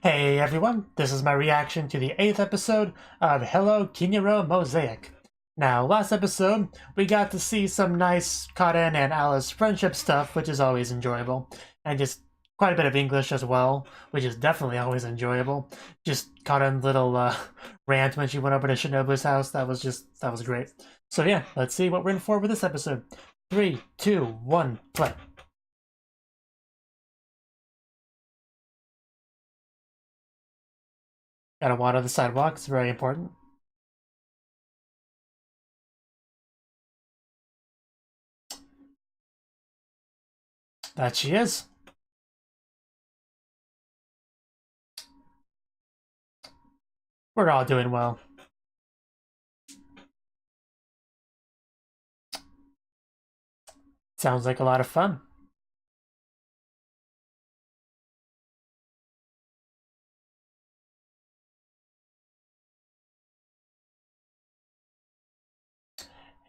Hey everyone, this is my reaction to the 8th episode of Hello Kiniro Mosaic. Now, last episode, we got to see some nice Karen and Alice friendship stuff, which is always enjoyable, and just quite a bit of English as well, which is definitely always enjoyable. Just Karen's little rant when she went over to Shinobu's house, that was great. So yeah, let's see what we're in for with this episode. 3, 2, 1, play. Gotta water the sidewalk, it's very important. That she is. We're all doing well. Sounds like a lot of fun.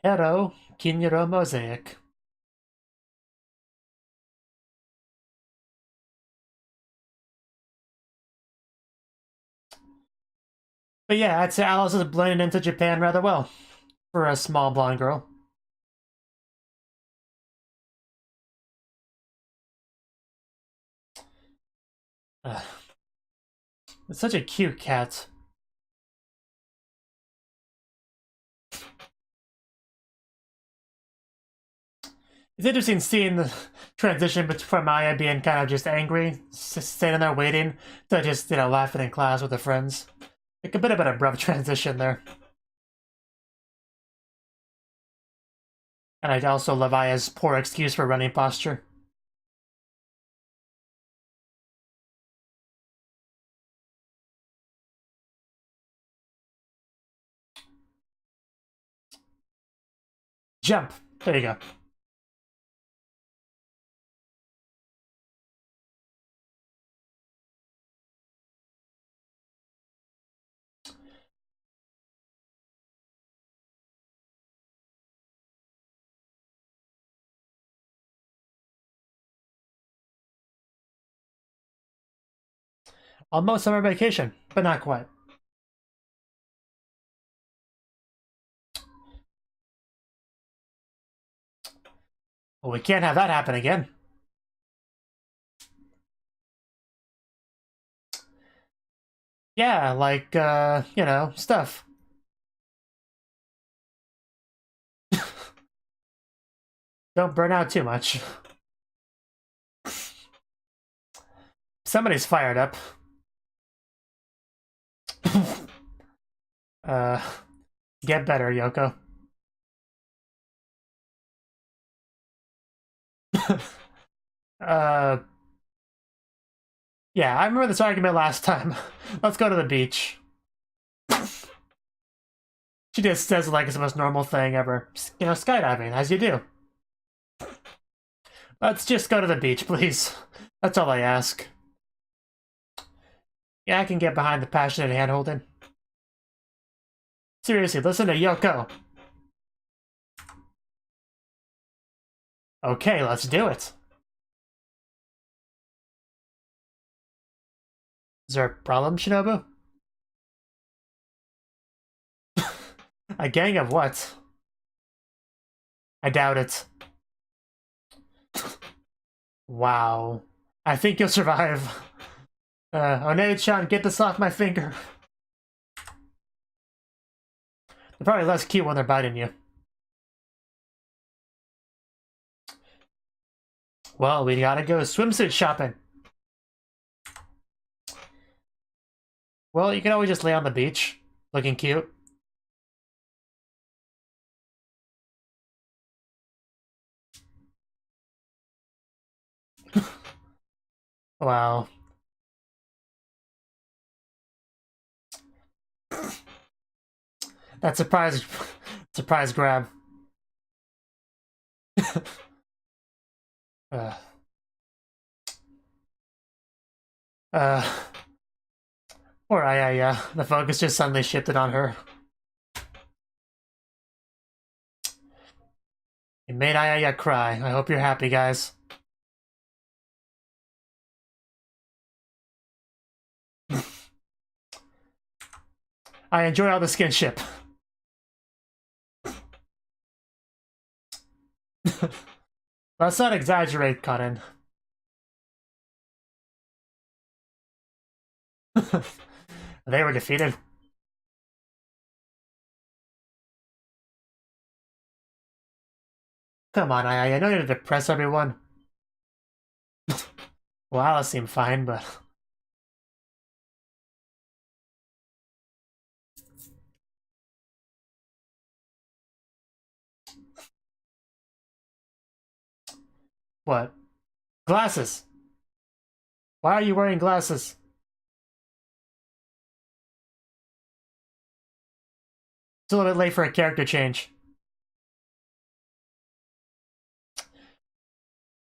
Hello, Kiniro Mosaic. But yeah, I'd say Alice is blending into Japan rather well for a small blonde girl. It's such a cute cat. It's interesting seeing the transition from Maya being kind of just angry, standing there waiting, to just, laughing in class with her friends. Like a bit of an abrupt transition there. And I also love Aya's poor excuse for running posture. Jump! There you go. Almost summer vacation, but not quite. Well, we can't have that happen again. Yeah, like, stuff. Don't burn out too much. Somebody's fired up. Get better, Yoko. Yeah, I remember this argument last time. Let's go to the beach. She just says it like it's the most normal thing ever. Skydiving, as you do. Let's just go to the beach, please. That's all I ask. Yeah, I can get behind the passionate hand-holding. Seriously, listen to Yoko. Okay, let's do it. Is there a problem, Shinobu? A gang of what? I doubt it. Wow. I think you'll survive. Onei-chan, get this off my finger. They're probably less cute when they're biting you. Well, we gotta go swimsuit shopping. Well, you can always just lay on the beach, looking cute. Wow. That surprise grab. uh, poor Ayaya. The focus just suddenly shifted on her. It made Ayaya cry. I hope you're happy, guys. I enjoy all the skinship. Let's not exaggerate, Conan. They were defeated. Come on, I know you're to depress everyone. Well, Alice seemed fine, but... What? Glasses! Why are you wearing glasses? It's a little bit late for a character change.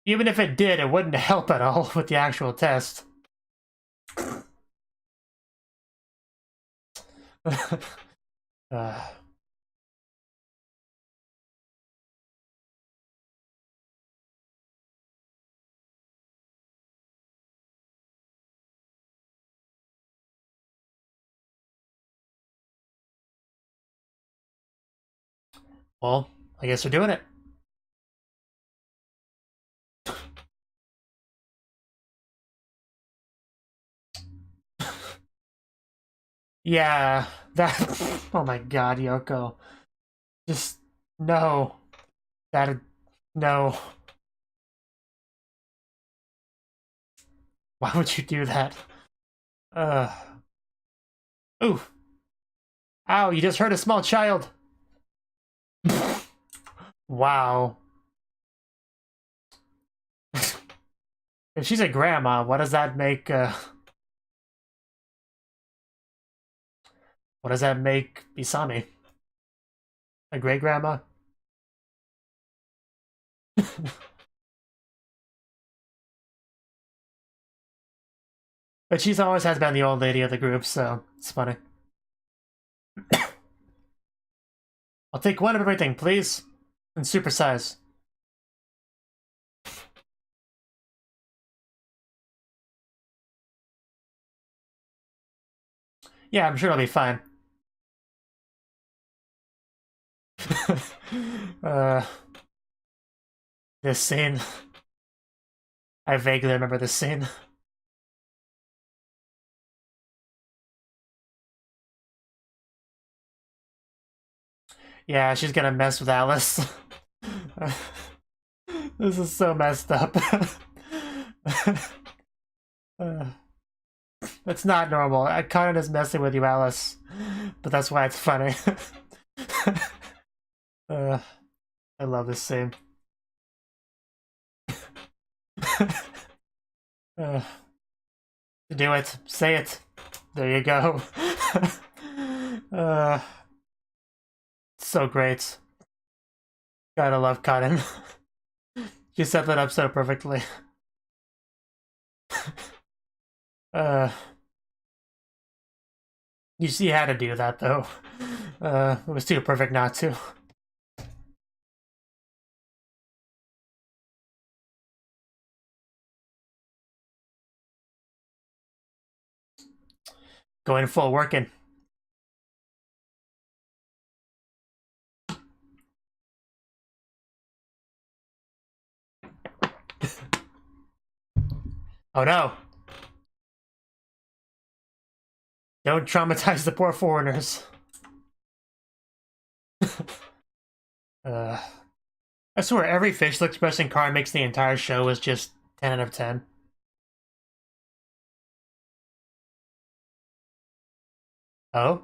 Even if it did, it wouldn't help at all with the actual test. Well, I guess we're doing it. Yeah, that... Oh my god, Yoko. Just... No. That... No. Why would you do that? Ooh. Ow, you just hurt a small child. Wow. If she's a grandma, what does that make, what does that make Isami? A great-grandma? But she's always has been the old lady of the group, so it's funny. I'll take one of everything, please. And supersize. Yeah, I'm sure it'll be fine. This scene. I vaguely remember this scene. Yeah, she's gonna mess with Alice. This is so messed up. It's not normal. Conan is messing with you, Alice. But that's why it's funny. I love this scene. Do it. Say it. There you go. So great. Gotta love Conan. She set that up so perfectly. You see how to do that, though. It was too perfect not to. Going full working. Oh no. Don't traumatize the poor foreigners. I swear every facial expression Car makes the entire show is just 10 out of 10. Oh?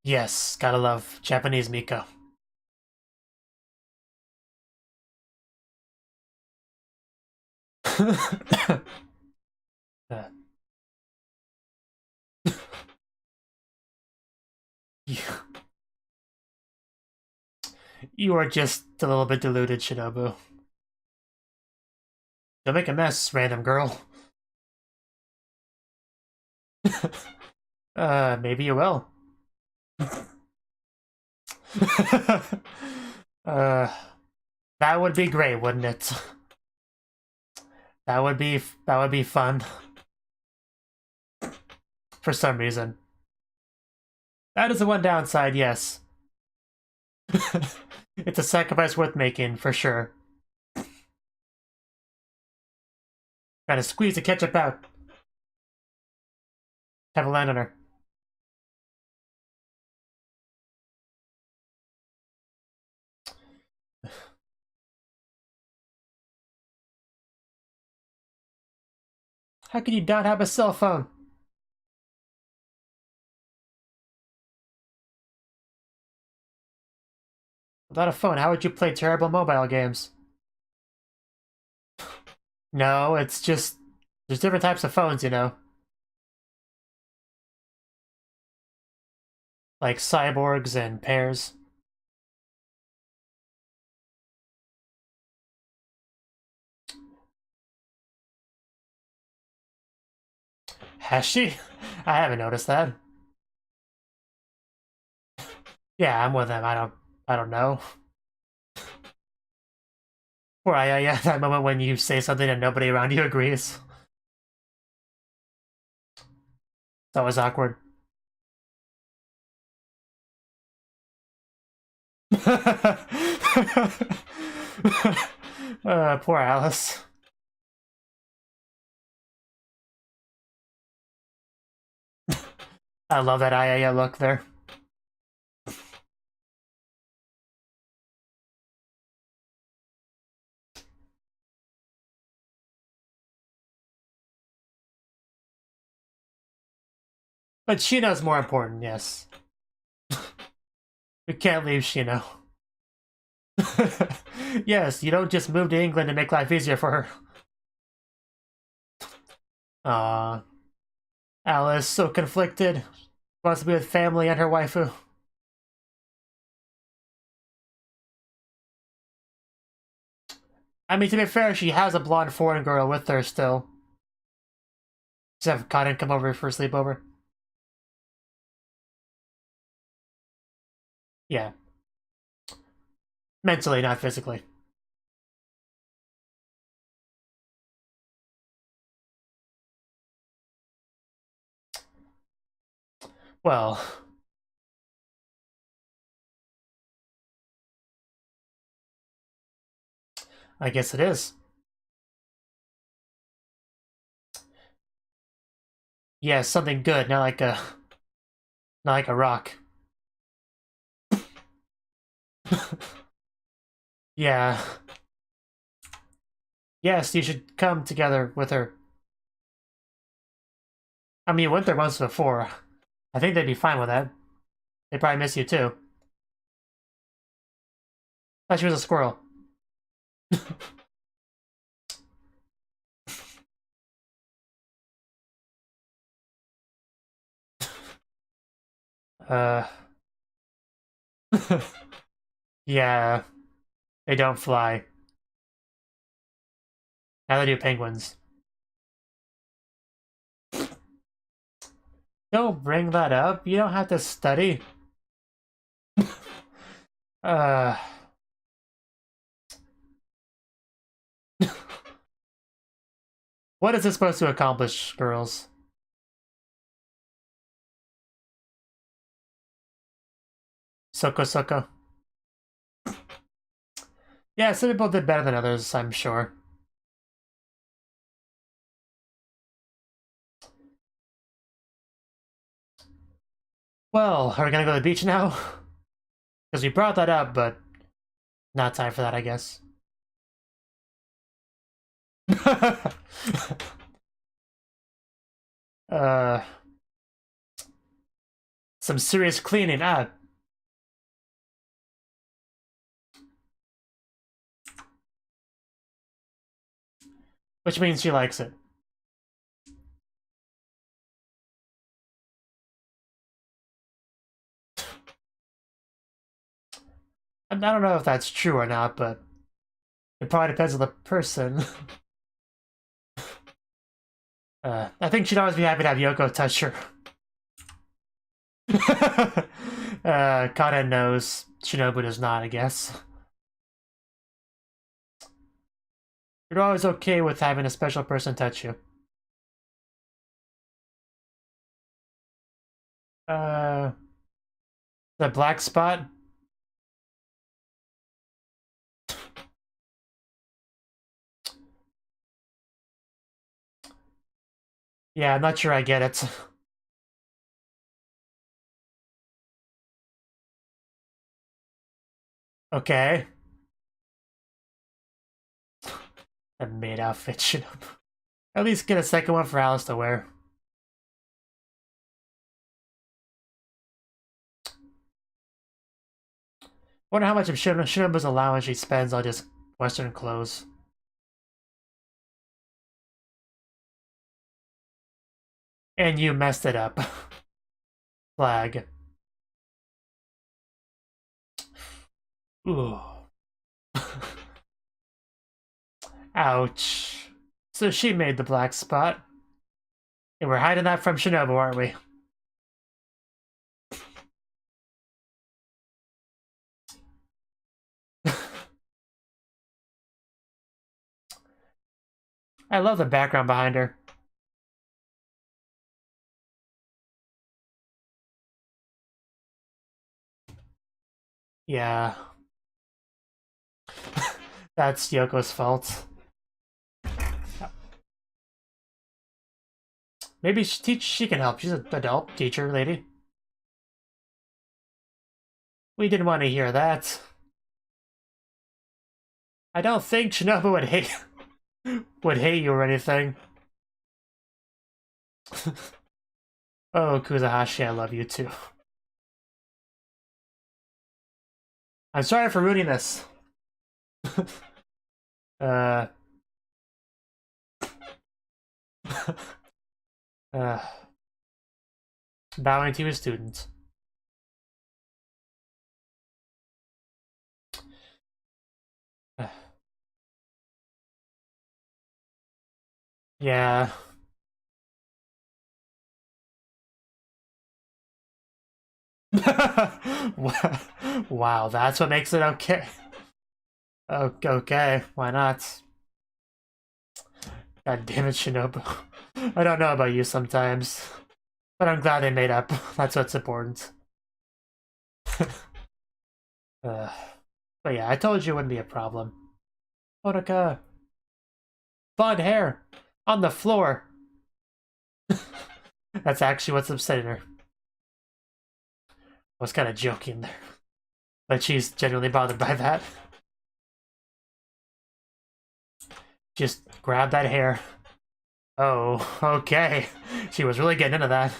Yes, gotta love Japanese Miko. You are just a little bit deluded, Shinobu. Don't make a mess, random girl. Maybe you will. That would be great, wouldn't it? That would be fun. For some reason. That is the one downside, yes. It's a sacrifice worth making, for sure. Gotta squeeze the ketchup out. Have a land on her. How can you not have a cell phone? Without a phone, how would you play terrible mobile games? No, it's just... There's different types of phones, you know? Like cyborgs and pairs. Has she? I haven't noticed that. Yeah, I'm with him. I don't know. Or yeah, that moment when you say something and nobody around you agrees. It's always awkward. Poor Alice. I love that yeah look there. But Shino's more important, yes. We can't leave Shino. Yes, you don't just move to England to make life easier for her. Alice, so conflicted. Wants to be with family and her waifu. I mean, to be fair, she has a blonde foreign girl with her still. Just have Cotton come over for a sleepover. Yeah. Mentally, not physically. Well... I guess it is. Yeah, something good, not like a... Not like a rock. Yeah. Yes, you should come together with her. I mean, you went there once before. I think they'd be fine with that. They probably miss you too. Thought she was a squirrel. uh... Yeah. They don't fly. Neither do penguins. Don't bring that up. You don't have to study. uh... What is this supposed to accomplish, girls? Soko Soko. Yeah, some people did better than others, I'm sure. Well, are we gonna go to the beach now? Because we brought that up, but not time for that, I guess. uh... Some serious cleaning. Which means she likes it. I don't know if that's true or not, but it probably depends on the person. I think she'd always be happy to have Yoko touch her. Kata knows. Shinobu does not, I guess. You're always okay with having a special person touch you. The black spot? Yeah, I'm not sure I get it. Okay. A maid outfit should at least get a second one for Alice to wear. Wonder how much of Shinobu's allowance she spends on just Western clothes. And you messed it up. Flag. Ooh. Ouch. So she made the black spot. And we're hiding that from Shinobu, aren't we? I love the background behind her. Yeah. That's Yoko's fault. Maybe she can help. She's an adult teacher lady. We didn't want to hear that. I don't think Shinobu would hate you or anything. Oh, Kuzahashi, I love you too. I'm sorry for ruining this. uh, bowing to a student. Yeah. Wow, that's what makes it okay. Okay, why not? God damn it, Shinobu. I don't know about you sometimes, but I'm glad they made up. That's what's important. But yeah, I told you it wouldn't be a problem. Honoka. Blonde hair. On the floor. That's actually what's upsetting her. I was kind of joking there. But she's genuinely bothered by that. Just grab that hair. Oh, okay. She was really getting into that.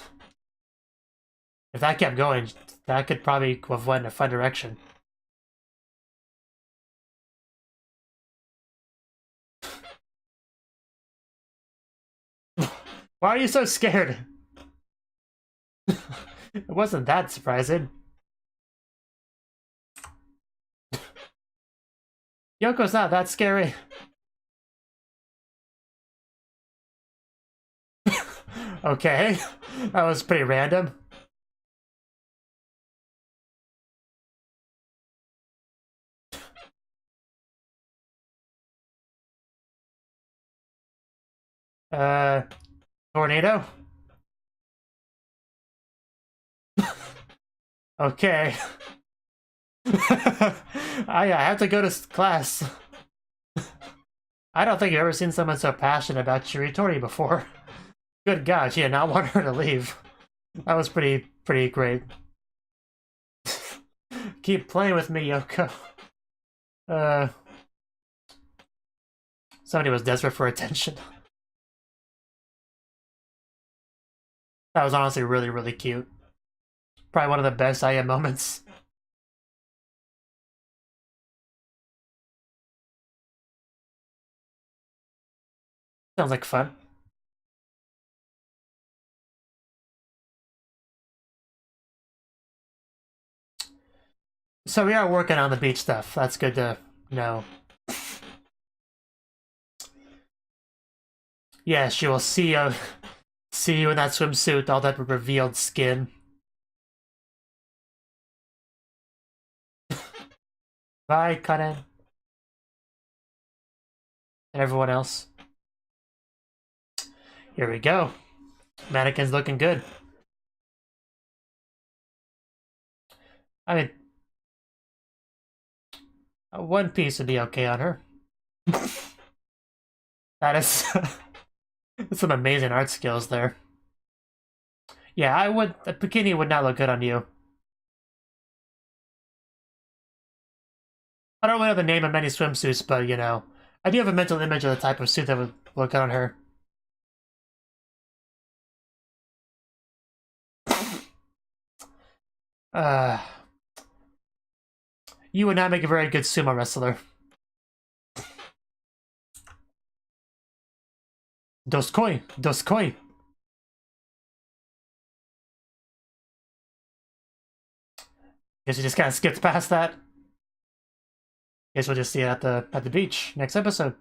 If that kept going, that could probably have went in a fun direction. Why are you so scared? It wasn't that surprising. Yoko's not that scary. Okay, that was pretty random. Tornado? Okay. I have to go to class. I don't think I've ever seen someone so passionate about Shiritori before. Good God, she did not want her to leave. That was pretty great. Keep playing with me, Yoko. Somebody was desperate for attention. That was honestly really cute. Probably one of the best I am moments. Sounds like fun. So we are working on the beach stuff. That's good to know. Yeah, she will see you in that swimsuit, all that revealed skin. Bye, Karen. and everyone else. Here we go. Mannequin's looking good. I mean, one piece would be okay on her. That is some amazing art skills there. Yeah, a bikini would not look good on you. I don't really know the name of many swimsuits, but you know, I do have a mental image of the type of suit that would look good on her. You would not make a very good sumo wrestler. Doskoi! Doskoi! Guess we just kind of skipped past that. Guess we'll just see it at the beach next episode.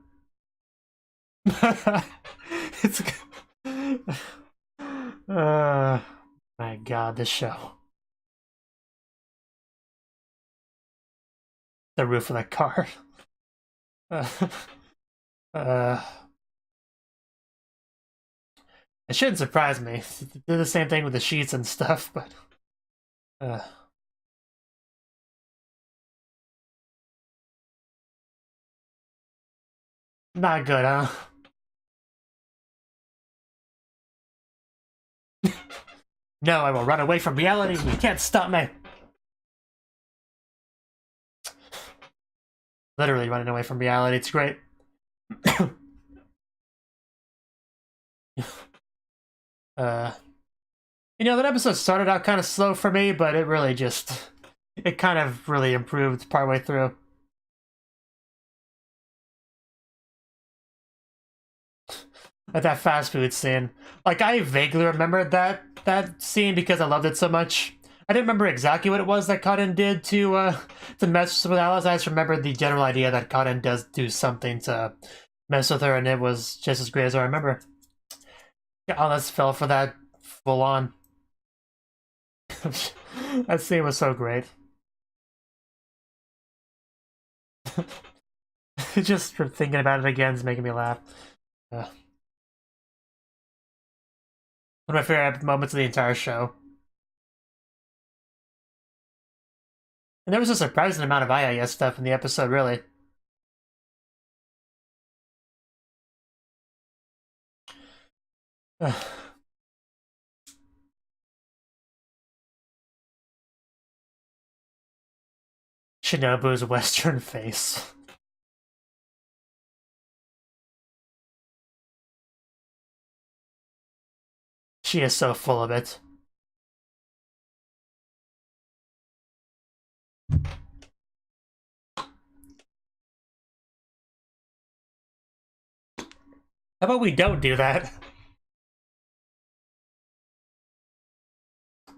It's my god, this show. The roof of that car. It shouldn't surprise me. They do the same thing with the sheets and stuff, but not good, huh? No, I will run away from reality. You can't stop me. Literally running away from reality. It's great. You know, that episode started out kind of slow for me, but it really just... It kind of really improved partway through. At that fast food scene. Like, I vaguely remembered that scene because I loved it so much. I didn't remember exactly what it was that Cotton did to mess with Alice. I just remembered the general idea that Cotton does do something to mess with her, and it was just as great as I remember. Alice fell for that full on. That scene was so great. Just for thinking about it again is making me laugh. One of my favorite moments of the entire show. And there was a surprising amount of IIS stuff in the episode, really. Shinobu's Western face. She is so full of it. How about we don't do that?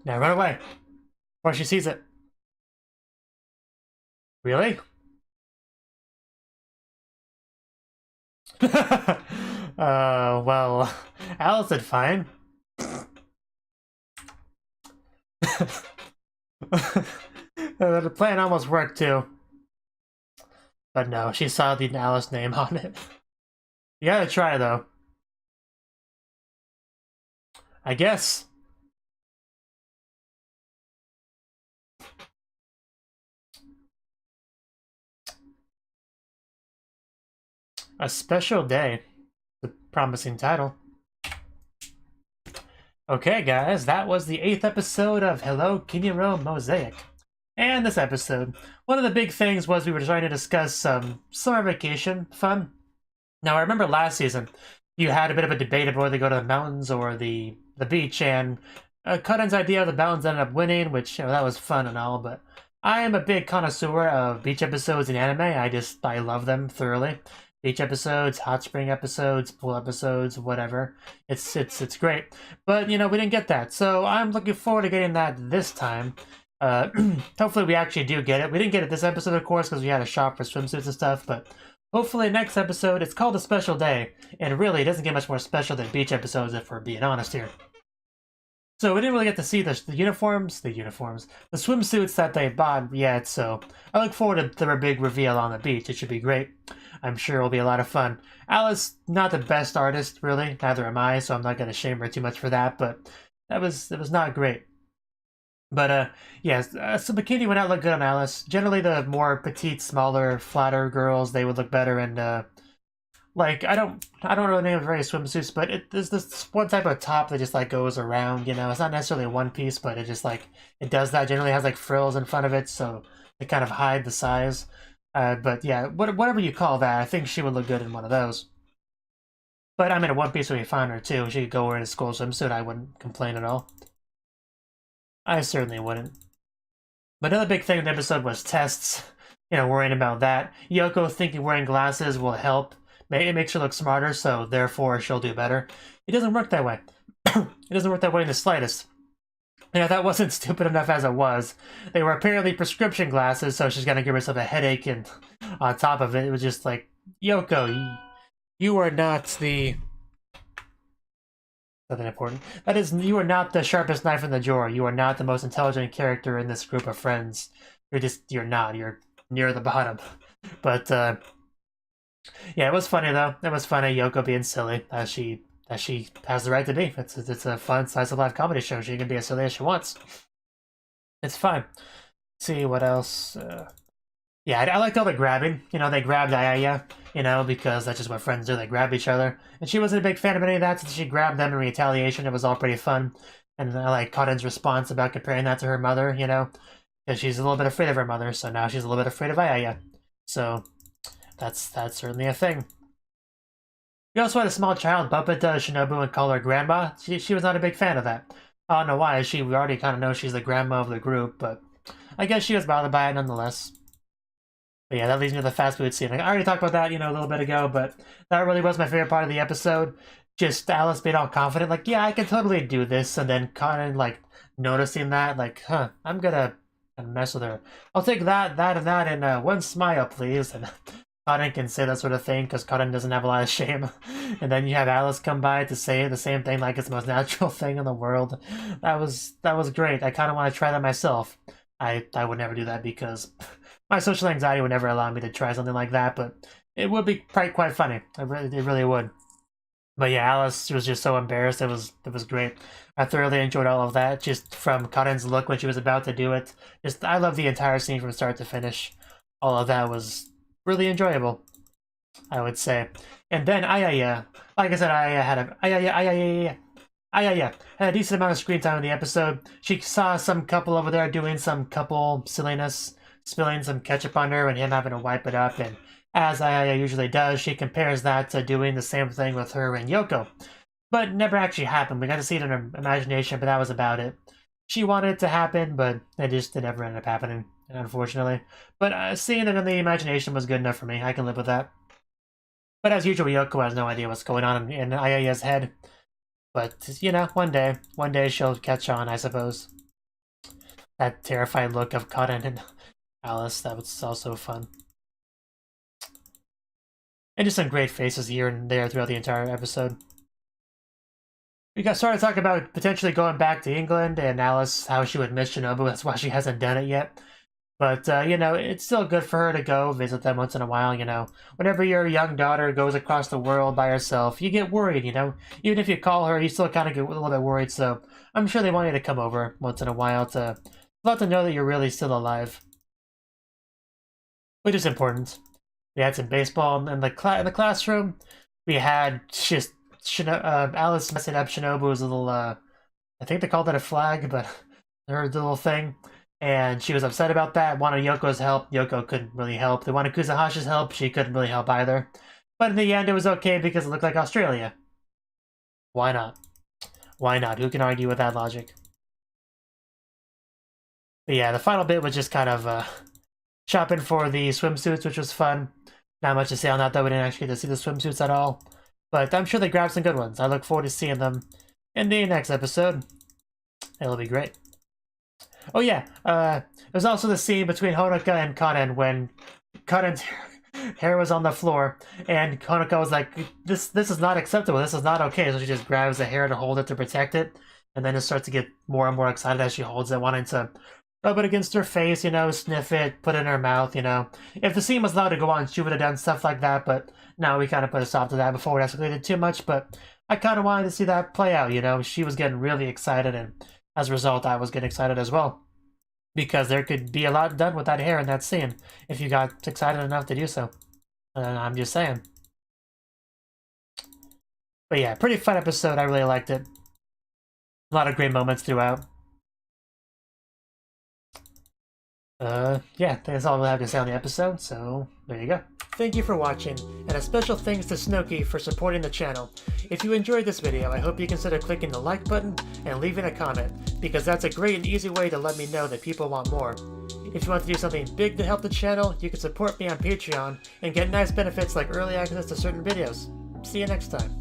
Now run away. Before she sees it. Really? Well, Alice did fine. The plan almost worked too. But no, she saw the Alice name on it. You gotta try though. I guess. A Special Day. The promising title. Okay guys, that was the 8th episode of Hello Kiniro Mosaic. And this episode, one of the big things was we were trying to discuss some summer vacation fun. Now I remember last season, you had a bit of a debate about whether to go to the mountains or the beach, and Cutten's idea of the mountains ended up winning, which, you know, that was fun and all, but I am a big connoisseur of beach episodes in anime. I love them thoroughly. Beach episodes, hot spring episodes, pool episodes, whatever. It's great. But, you know, we didn't get that. So I'm looking forward to getting that this time. Hopefully we actually do get it. We didn't get it this episode, of course, because we had a shop for swimsuits and stuff, but hopefully next episode, it's called A Special Day, and really, it doesn't get much more special than beach episodes, if we're being honest here. So we didn't really get to see the swimsuits that they bought yet, so I look forward to their big reveal on the beach. It should be great. I'm sure it'll be a lot of fun. Alice, not the best artist, really. Neither am I, so I'm not going to shame her too much for that, but it was not great. But, yes, so bikini would not look good on Alice. Generally, the more petite, smaller, flatter girls, they would look better, and, like, I don't really name it very swimsuits, but there's this one type of top that just, like, goes around, you know? It's not necessarily a one piece, but it just, like, it does that. Generally has, like, frills in front of it, so they kind of hide the size. But, yeah, whatever you call that, I think she would look good in one of those. But, I mean, a one piece would be fine, or two. She could go wearing a school swimsuit, I wouldn't complain at all. I certainly wouldn't. But another big thing in the episode was tests. You know, worrying about that. Yoko thinking wearing glasses will help. It makes her look smarter, so therefore she'll do better. It doesn't work that way. It doesn't work that way in the slightest. You know, that wasn't stupid enough as it was. They were apparently prescription glasses, so she's gonna give herself a headache, and on top of it, it was just like, Yoko, you are not the... Nothing important. That is, you are not the sharpest knife in the drawer. You are not the most intelligent character in this group of friends. You're not. You're near the bottom. But, yeah, it was funny, though. It was funny, Yoko being silly, as she has the right to be. It's a fun, slice-of-life comedy show. She can be as silly as she wants. It's fine. Let's see, what else? Yeah, I liked all the grabbing. You know, they grabbed Ayaya, you know, because that's just what friends do. They grab each other. And she wasn't a big fan of any of that, so she grabbed them in retaliation. It was all pretty fun. And I like Cotton's response about comparing that to her mother, you know, because she's a little bit afraid of her mother, so now she's a little bit afraid of Ayaya. So that's certainly a thing. We also had a small child bump into Shinobu and call her grandma. She was not a big fan of that. I don't know why. We already kind of know she's the grandma of the group, but I guess she was bothered by it nonetheless. But yeah, that leads me to the fast food scene. I already talked about that, you know, a little bit ago, but that really was my favorite part of the episode. Just Alice being all confident, like, yeah, I can totally do this, and then Cotton, like, noticing that, like, huh, I'm gonna mess with her. I'll take that, and that, and one smile, please. And Cotton can say that sort of thing, because Cotton doesn't have a lot of shame. And then you have Alice come by to say the same thing like it's the most natural thing in the world. That was great. I kind of want to try that myself. I would never do that because my social anxiety would never allow me to try something like that, but it would be quite funny. It really would. But yeah, Alice was just so embarrassed. It was great. I thoroughly enjoyed all of that, just from Cotton's look when she was about to do it. I love the entire scene from start to finish. All of that was really enjoyable, I would say. And then Ayaya, like I said, Ayaya had a decent amount of screen time in the episode. She saw some couple over there doing some couple silliness, spilling some ketchup on her and him having to wipe it up, and as Ayaya usually does, she compares that to doing the same thing with her and Yoko. But it never actually happened. We got to see it in her imagination, but that was about it. She wanted it to happen, but it never ended up happening, unfortunately. But seeing it in the imagination was good enough for me. I can live with that. But as usual, Yoko has no idea what's going on in Ayaya's head. But, you know, one day she'll catch on, I suppose. That terrified look of Cotton and Alice, that was also fun. And just some great faces here and there throughout the entire episode. We got started talking about potentially going back to England, and Alice, how she would miss Shinobu. That's why she hasn't done it yet. But, you know, it's still good for her to go visit them once in a while, you know. Whenever your young daughter goes across the world by herself, you get worried, you know. Even if you call her, you still kind of get a little bit worried, so I'm sure they want you to come over once in a while to let them know that you're really still alive. Which is important. We had some baseball in the classroom. We had just Alice messing up Shinobu's little, I think they called it a flag, but her little thing. And she was upset about that, wanted Yoko's help. Yoko couldn't really help. They wanted Kusahashi's help. She couldn't really help either. But in the end, it was okay because it looked like Australia. Why not? Why not? Who can argue with that logic? But yeah, the final bit was just kind of shopping for the swimsuits, which was fun. Not much to say on that, though. We didn't actually get to see the swimsuits at all. But I'm sure they grabbed some good ones. I look forward to seeing them in the next episode. It'll be great. Oh yeah, there's also the scene between Honoka and Cotton when Cotton's hair was on the floor, and Honoka was like, this is not acceptable, this is not okay, so she just grabs the hair to hold it to protect it. And then it starts to get more and more excited as she holds it, wanting to rub it against her face, you know, sniff it, put it in her mouth, you know. If the scene was allowed to go on, she would have done stuff like that, but now we kind of put a stop to that before it escalated too much, but I kind of wanted to see that play out, you know. She was getting really excited, and as a result, I was getting excited as well. Because there could be a lot done with that hair in that scene, if you got excited enough to do so. I'm just saying. But yeah, pretty fun episode, I really liked it. A lot of great moments throughout. Yeah, that's all we'll have to say on the episode, so there you go. Thank you for watching, and a special thanks to Cnouki for supporting the channel. If you enjoyed this video, I hope you consider clicking the like button and leaving a comment, because that's a great and easy way to let me know that people want more. If you want to do something big to help the channel, you can support me on Patreon and get nice benefits like early access to certain videos. See you next time.